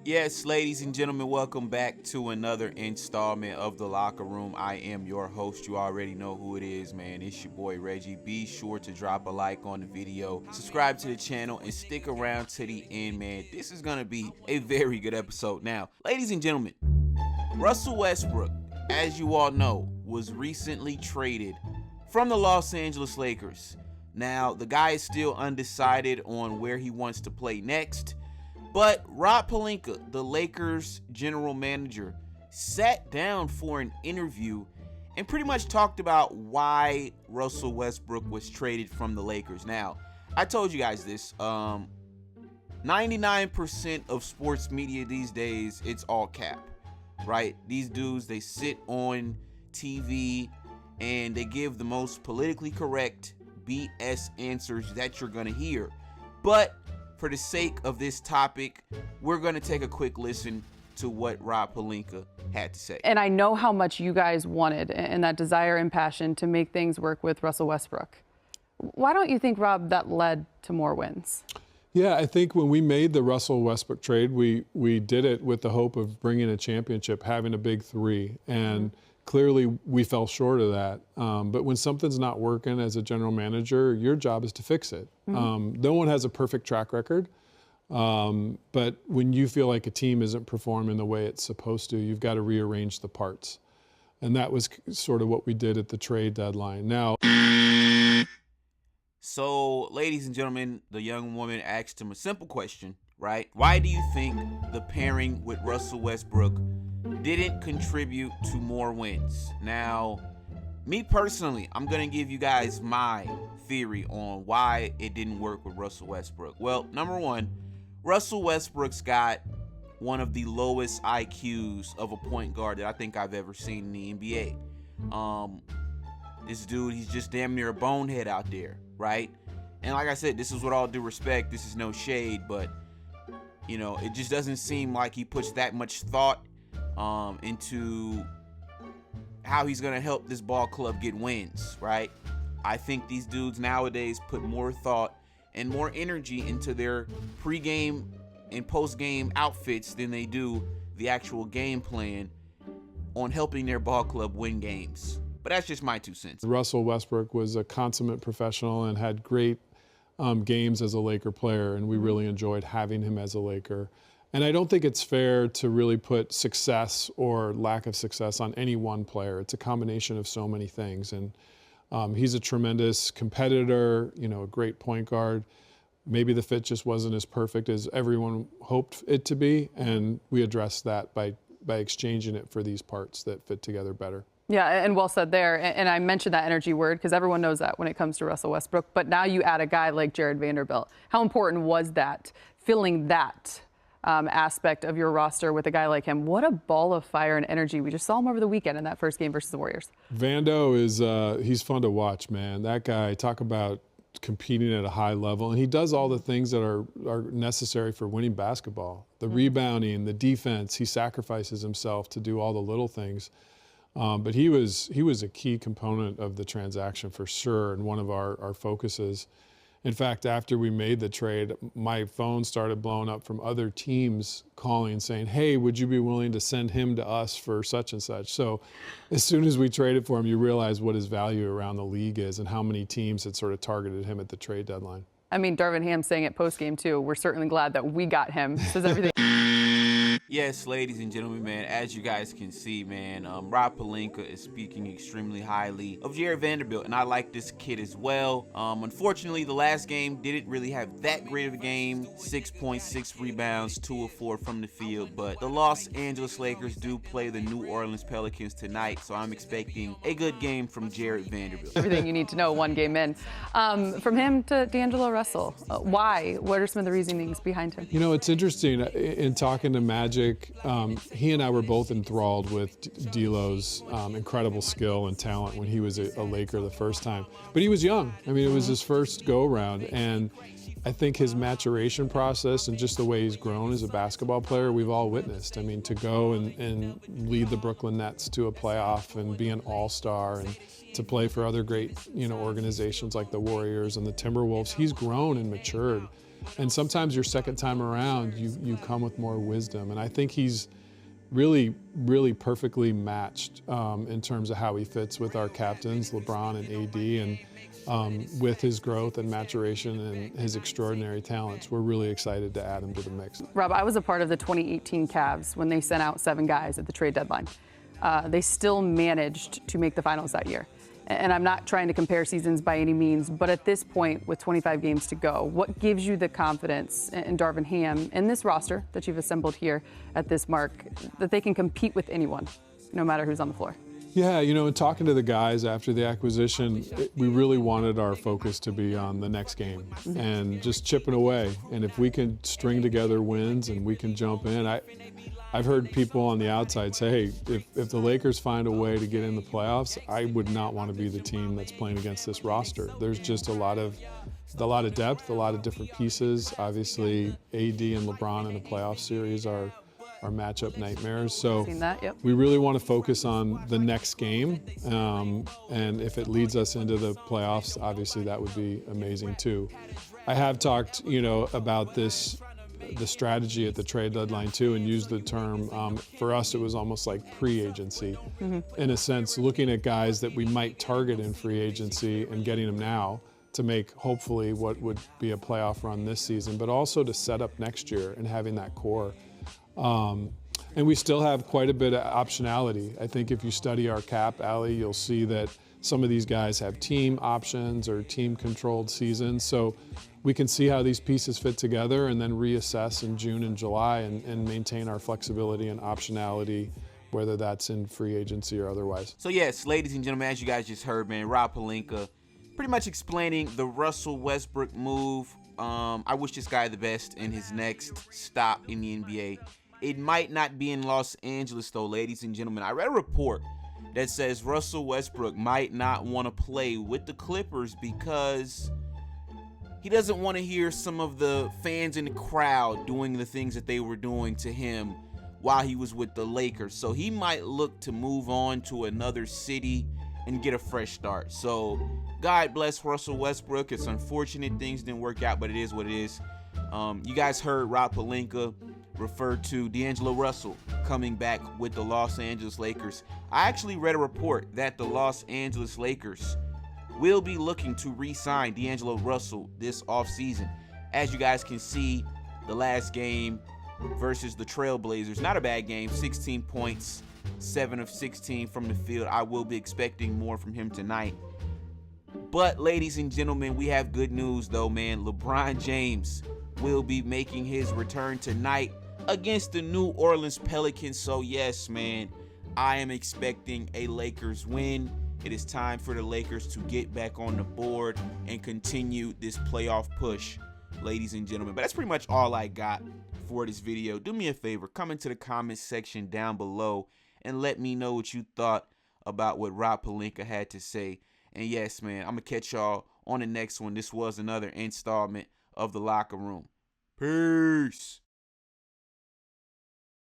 Yes, ladies and gentlemen, welcome back to another installment of The Locker Room. I am your host. You already know who it is, man. It's your boy, Reggie. Be sure to drop a like on the video, subscribe to the channel, and stick around to the end, man. This is going to be a very good episode. Now, ladies and gentlemen, Russell Westbrook, as you all know, was recently traded from the Los Angeles Lakers. Now, the guy is still undecided on where he wants to play next. But Rob Pelinka, the Lakers general manager, sat down for an interview and pretty much talked about why Russell Westbrook was traded from the Lakers. Now, I told you guys this. 99% of sports media these days, it's all cap, right? These dudes, they sit on TV and they give the most politically correct BS answers that you're going to hear. But for the sake of this topic, we're going to take a quick listen to what Rob Pelinka had to say. And I know how much you guys wanted and that desire and passion to make things work with Russell Westbrook. Why don't you think, Rob, that led to more wins? Yeah, I think when we made the Russell Westbrook trade, we did it with the hope of bringing a championship, having a big three. And clearly we fell short of that. But when something's not working as a general manager, your job is to fix it. No one has a perfect track record. But when you feel like a team isn't performing the way it's supposed to, you've got to rearrange the parts. And that was sort of what we did at the trade deadline. Now, so, ladies and gentlemen, the young woman asked him a simple question, right? Why do you think the pairing with Russell Westbrook didn't contribute to more wins? Now, me personally, I'm going to give you guys my theory on why it didn't work with Russell Westbrook. Well, number one, Russell Westbrook's got one of the lowest IQs of a point guard that I think I've ever seen in the NBA. This dude, he's just damn near a bonehead out there, right? And like I said, this is with all due respect. This is no shade, but, you know, it just doesn't seem like he puts that much thought into how he's going to help this ball club get wins, right? I think these dudes nowadays put more thought and more energy into their pregame and postgame outfits than they do the actual game plan on helping their ball club win games. But that's just my 2 cents. Russell Westbrook was a consummate professional and had great games as a Laker player, and we really enjoyed having him as a Laker. And I don't think it's fair to really put success or lack of success on any one player. It's a combination of so many things. And he's a tremendous competitor, you know, a great point guard. Maybe the fit just wasn't as perfect as everyone hoped it to be, and we addressed that by exchanging it for these parts that fit together better. Yeah, and well said there. And I mentioned that energy word because everyone knows that when it comes to Russell Westbrook. But now you add a guy like Jared Vanderbilt. How important was that, filling that aspect of your roster with a guy like him? What a ball of fire and energy. We just saw him over the weekend in that first game versus the Warriors. Vando is, he's fun to watch, man. That guy, talk about competing at a high level. And he does all the things that are necessary for winning basketball. The rebounding, the defense, he sacrifices himself to do all the little things. But he was a key component of the transaction for sure, and one of our focuses. In fact, after we made the trade, my phone started blowing up from other teams calling saying, hey, would you be willing to send him to us for such and such? So as soon as we traded for him, you realize what his value around the league is and how many teams had sort of targeted him at the trade deadline. I mean, Darvin Ham saying it post-game, too. We're certainly glad that we got him. Says everything. Yes, ladies and gentlemen, man, as you guys can see, man, Rob Pelinka is speaking extremely highly of Jared Vanderbilt, and I like this kid as well. Unfortunately, the last game didn't really have that great of a game. 6.6 rebounds, 2 of 4 from the field, but the Los Angeles Lakers do play the New Orleans Pelicans tonight, so I'm expecting a good game from Jared Vanderbilt. Everything you need to know one game in. From him to D'Angelo Russell, why? What are some of the reasonings behind him? You know, it's interesting. In talking to Magic, he and I were both enthralled with D'Lo's incredible skill and talent when he was a Laker the first time. But he was young. I mean, it was his first go-around. And I think his maturation process and just the way he's grown as a basketball player, we've all witnessed. I mean, to go and lead the Brooklyn Nets to a playoff and be an all-star and to play for other great, organizations like the Warriors and the Timberwolves, he's grown and matured. And sometimes your second time around, you come with more wisdom. And I think he's really, really perfectly matched in terms of how he fits with our captains, LeBron and AD, and with his growth and maturation and his extraordinary talents, we're really excited to add him to the mix. Rob, I was a part of the 2018 Cavs when they sent out 7 guys at the trade deadline. They still managed to make the finals that year. And I'm not trying to compare seasons by any means, but at this point, with 25 games to go, what gives you the confidence in Darvin Ham and this roster that you've assembled here at this mark that they can compete with anyone, no matter who's on the floor? Yeah, in talking to the guys after the acquisition, we really wanted our focus to be on the next game and just chipping away. And if we can string together wins and we can jump in, I've heard people on the outside say, hey, if the Lakers find a way to get in the playoffs, I would not want to be the team that's playing against this roster. There's just a lot of depth, a lot of different pieces. Obviously, AD and LeBron in a playoff series are matchup nightmares. So Seen that, yep. we really want to focus on the next game. And if it leads us into the playoffs, obviously that would be amazing too. I have talked, about the strategy at the trade deadline too, and used the term, for us it was almost like pre-agency, in a sense, looking at guys that we might target in free agency and getting them now to make hopefully what would be a playoff run this season, but also to set up next year and having that core. And we still have quite a bit of optionality. I think if you study our cap, Allie, you'll see that some of these guys have team options or team-controlled seasons. So we can see how these pieces fit together and then reassess in June and July and maintain our flexibility and optionality, whether that's in free agency or otherwise. So yes, ladies and gentlemen, as you guys just heard, man, Rob Pelinka pretty much explaining the Russell Westbrook move. I wish this guy the best in his next stop in the NBA. It might not be in Los Angeles, though, ladies and gentlemen. I read a report that says Russell Westbrook might not want to play with the Clippers because he doesn't want to hear some of the fans in the crowd doing the things that they were doing to him while he was with the Lakers. So he might look to move on to another city and get a fresh start. So God bless Russell Westbrook. It's unfortunate things didn't work out, but it is what it is. You guys heard Rob Pelinka refer to D'Angelo Russell coming back with the Los Angeles Lakers. I actually read a report that the Los Angeles Lakers will be looking to re-sign D'Angelo Russell this offseason. As you guys can see, the last game versus the Trailblazers, not a bad game, 16 points, 7 of 16 from the field. I will be expecting more from him tonight. But ladies and gentlemen, we have good news though, man. LeBron James will be making his return tonight against the New Orleans Pelicans. So yes, man, I am expecting a Lakers win. It is time for the Lakers to get back on the board and continue this playoff push, ladies and gentlemen. But that's pretty much all I got for this video. Do me a favor, come into the comments section down below and let me know what you thought about what Rob Pelinka had to say. And yes, man, I'm going to catch y'all on the next one. This was another installment of The Locker Room. Peace.